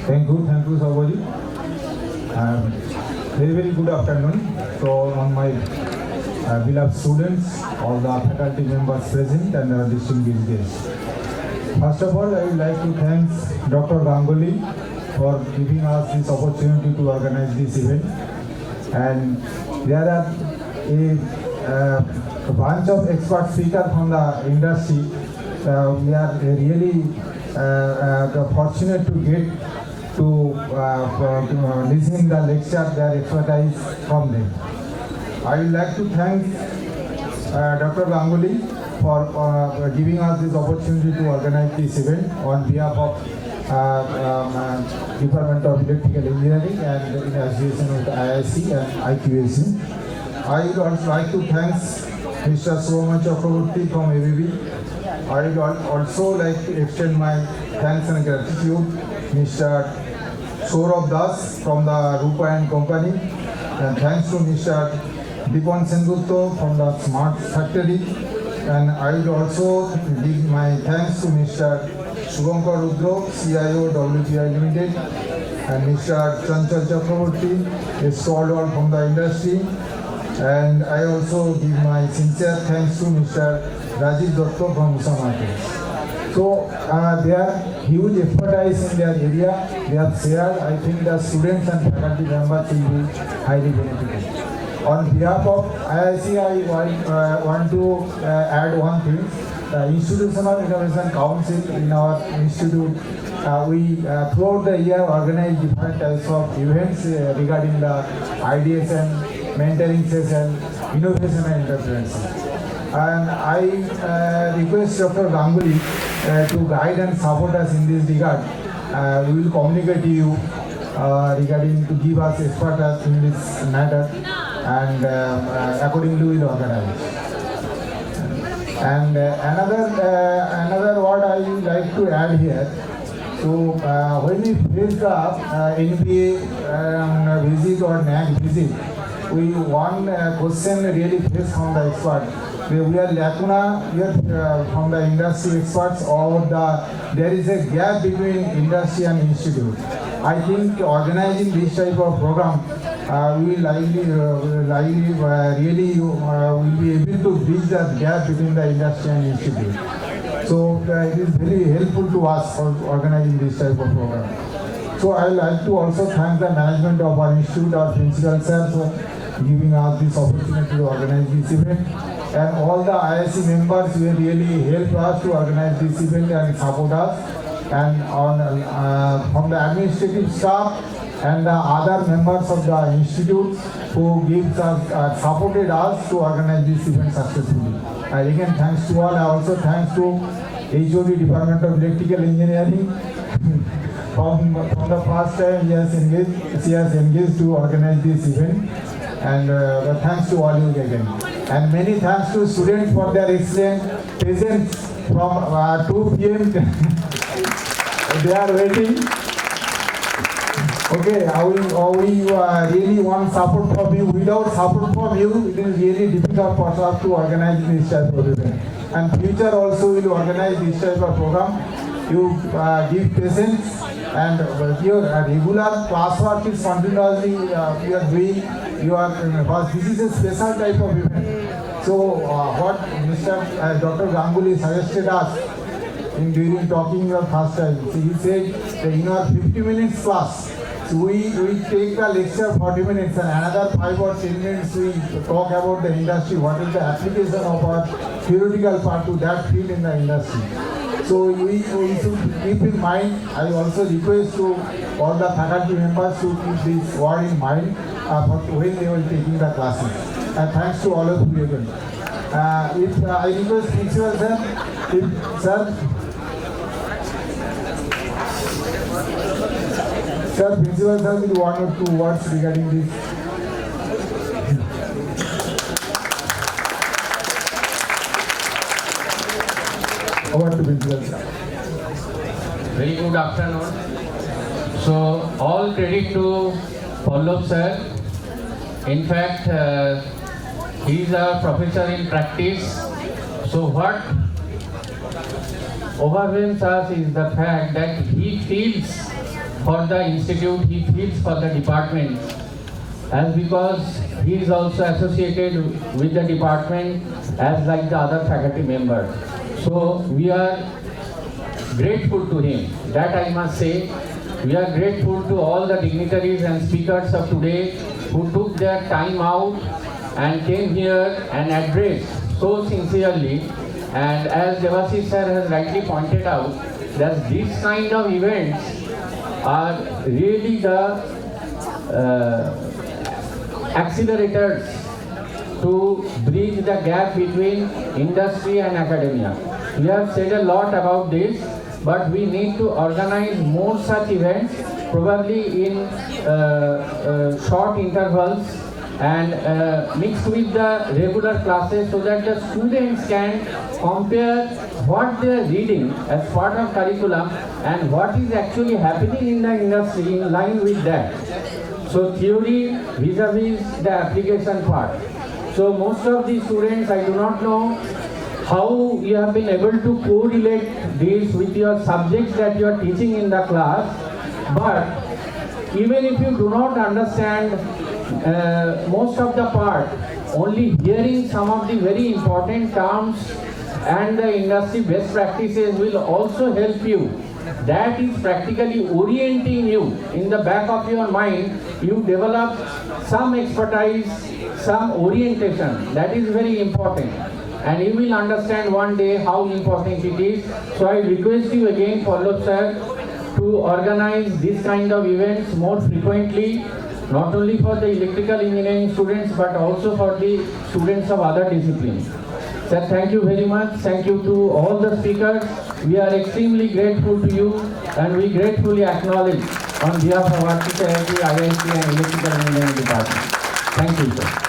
Thank you, Sabori. Very good afternoon. So, on my beloved students, all the faculty members present, and distinguished guests. First of all, I would like to thank Dr. Ganguly for giving us this opportunity to organize this event. And there are a bunch of expert speakers from the industry. We are really fortunate to get to listen the lecture, their expertise from them. I would like to thank Dr. Ganguly for giving us this opportunity to organize this event on behalf of Department of Electrical Engineering and in association with IIC and IQAC. I would also like to thank Mr. Soman Chakraborty from ABB. I would also like to extend my thanks and gratitude Mr. Saurabh Das from the Rupa and Company, and thanks to Mr. Dipan Sengupta from the Smart Factory, and I would also give my thanks to Mr. Shubhankar Rudra, CIO WPI Limited, and Mr. Chanchal Chakraborty, a stalwart from the industry, and I also give my sincere thanks to Mr. Rajiv Dutta from Usha Markets. So they are huge expertise in their area. They have shared. I think the students and faculty members will be highly benefited. On behalf of IIC, I want to add one thing. The Institutional Innovation Council in our institute, we throughout the year organize different types of events regarding the ideation, mentoring session, innovation and entrepreneurship. And I request Dr. Ganguly to guide and support us in this regard. We will communicate to you regarding to give us expertise in this matter, and accordingly we will organize. And another what I would like to add here. So when we face the NBA visit or NAC visit, we one question really face from the expert. We are lacuna here from the industry experts, or there is a gap between industry and institute. I think organizing this type of program we will really will be able to bridge that gap between the industry and institute. So it is very helpful to us for organizing this type of program. So I would like to also thank the management of our institute, our principal sir, for giving us this opportunity to organize this event. And all the IIC members will really help us to organize this event and support us. And from the administrative staff and the other members of the institute who gives us, supported us to organize this event successfully. Again, thanks to all. I also thanks to HOD Department of Electrical Engineering. from the first time she has engaged to organize this event. And thanks to all you again. And many thanks to students for their excellent presence from 2 p.m. They are waiting. Okay, we really want support from you. Without support from you, it is really difficult for us to organize this type of event. And future also will organize this type of program. You give presence, and your regular classwork is continuously you are doing. This is a special type of event. So what Mr. Dr. Ganguly suggested us during talking the first time, so he said that in our 50 minutes class, so we take the lecture 40 minutes and another 5 or 10 minutes we talk about the industry, what is the application of our theoretical part to that field in the industry. So we should keep in mind. I also request to all the faculty members to keep this word in mind when they will taking the classes. And thanks to all of you again. If I request principal sir, principal sir will 1 or 2 words regarding this. Over to principal sir. Very good afternoon. So all credit to Pallab sir. In fact, he is a professor in practice. So what overwhelms us is the fact that he feels for the institute, he feels for the department, as because he is also associated with the department as like the other faculty members. So we are grateful to him. That I must say. We are grateful to all the dignitaries and speakers of today who took their time out and came here and addressed so sincerely. And as Devashish sir has rightly pointed out, that these kind of events are really the accelerators to bridge the gap between industry and academia. We have said a lot about this, but we need to organize more such events, probably in short intervals and mixed with the regular classes, so that the students can compare what they are reading as part of curriculum and what is actually happening in the industry in line with that. So theory vis-a-vis the application part. So most of the students, I do not know how you have been able to correlate this with your subjects that you are teaching in the class, but even if you do not understand most of the part, only hearing some of the very important terms and the industry best practices will also help you. That is practically orienting you in the back of your mind. You develop some expertise, some orientation. That is very important. And you will understand one day how important it is. So I request you again, Pallab sir, to organize this kind of events more frequently, not only for the electrical engineering students, but also for the students of other disciplines. Sir, thank you very much. Thank you to all the speakers. We are extremely grateful to you, and we gratefully acknowledge on behalf of RT IIT and Electrical Engineering Department. Thank you, sir.